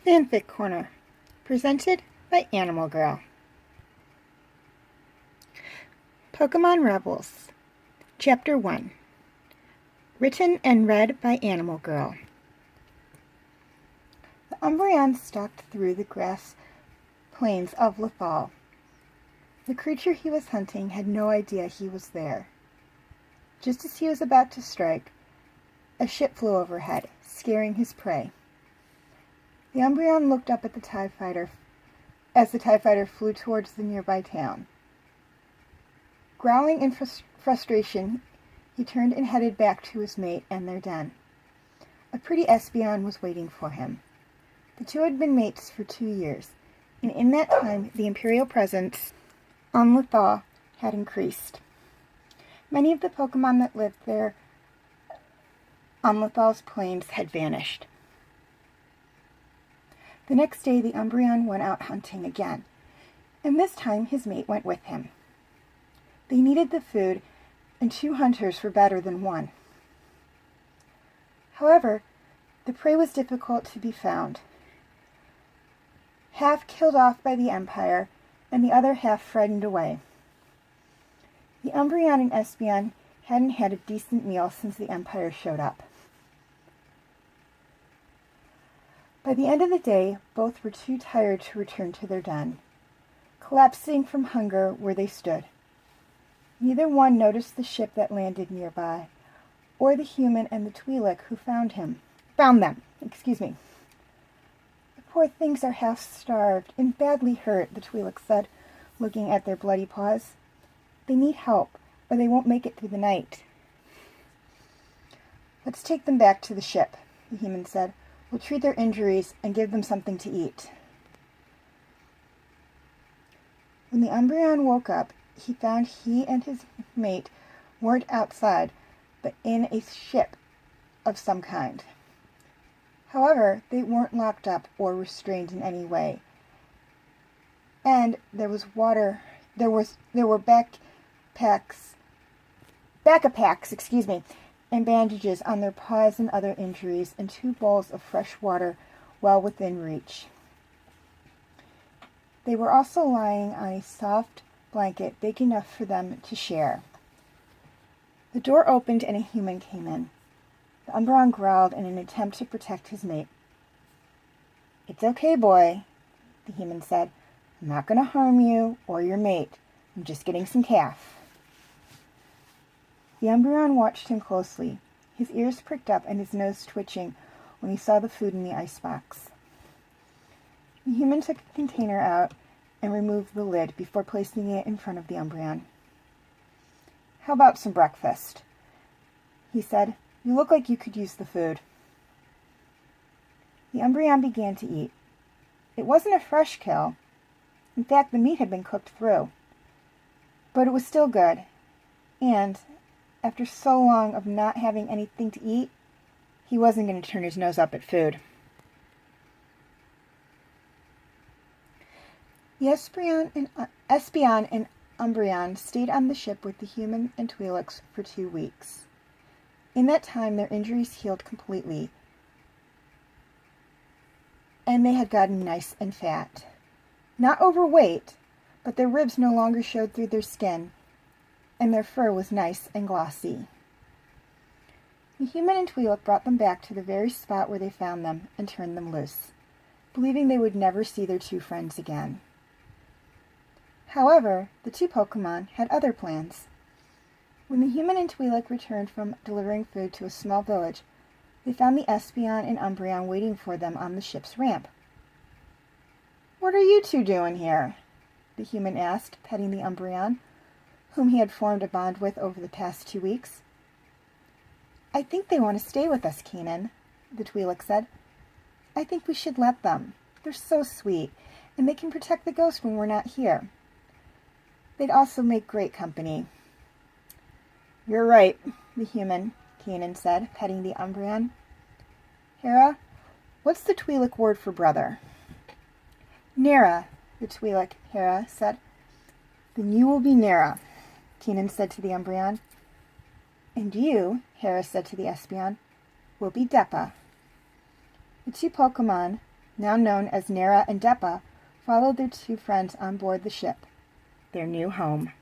Fanfic Corner, presented by Animal Girl. Pokemon Rebels, Chapter 1, written and read by Animal Girl. The Umbreon stalked through the grass plains of Lothal. The creature he was hunting had no idea he was there. Just as he was about to strike, a ship flew overhead, scaring his prey. The Umbreon looked up at the TIE Fighter as the TIE Fighter flew towards the nearby town. Growling in frustration, he turned and headed back to his mate and their den. A pretty Espeon was waiting for him. The two had been mates for 2 years, and in that time the Imperial presence on Lothal had increased. Many of the Pokemon that lived there on Lothal's plains had vanished. The next day the Umbreon went out hunting again, and this time his mate went with him. They needed the food, and 2 hunters were better than 1. However, the prey was difficult to be found. Half killed off by the Empire, and the other half frightened away. The Umbreon and Espeon hadn't had a decent meal since the Empire showed up. By the end of the day, both were too tired to return to their den, collapsing from hunger where they stood. Neither one noticed the ship that landed nearby, or the human and the Twi'lek who found them. The poor things are half-starved and badly hurt, the Twi'lek said, looking at their bloody paws. They need help, or they won't make it through the night. Let's take them back to the ship, the human said. We'll treat their injuries and give them something to eat. When the Umbreon woke up, he found he and his mate weren't outside, but in a ship of some kind. However, they weren't locked up or restrained in any way. And there was water. There were backups, and bandages on their paws and other injuries, and 2 bowls of fresh water well within reach. They were also lying on a soft blanket big enough for them to share. The door opened and a human came in. The Umbreon growled in an attempt to protect his mate. "It's okay, boy," the human said. "I'm not going to harm you or your mate. I'm just getting some calf." The Umbreon watched him closely, his ears pricked up and his nose twitching when he saw the food in the icebox. The human took the container out and removed the lid before placing it in front of the Umbreon. "How about some breakfast?" he said. "You look like you could use the food." The Umbreon began to eat. It wasn't a fresh kill. In fact, the meat had been cooked through. But it was still good, and after so long of not having anything to eat, he wasn't going to turn his nose up at food. The Espeon and Umbreon stayed on the ship with the human and Twi'leks for 2 weeks. In that time, their injuries healed completely, and they had gotten nice and fat. Not overweight, but their ribs no longer showed through their skin, and their fur was nice and glossy. The human and Twi'lek brought them back to the very spot where they found them and turned them loose, believing they would never see their 2 friends again. However, the 2 Pokemon had other plans. When the human and Twi'lek returned from delivering food to a small village, they found the Espeon and Umbreon waiting for them on the ship's ramp. "What are you 2 doing here?" the human asked, petting the Umbreon, whom he had formed a bond with over the past 2 weeks. "I think they want to stay with us, Keenan," the Twi'lek said. "I think we should let them. They're so sweet, and they can protect the ghost when we're not here. They'd also make great company." "You're right," the human, Keenan said, petting the Umbreon. "Hera, what's the Twi'lek word for brother?" "Nerra," the Twi'lek, Hera, said. "Then you will be Nerra," Keenan said to the Umbreon. "And you," Hera said to the Espeon, "will be Depa." The 2 Pokemon, now known as Nerra and Depa, followed their two friends on board the ship, their new home.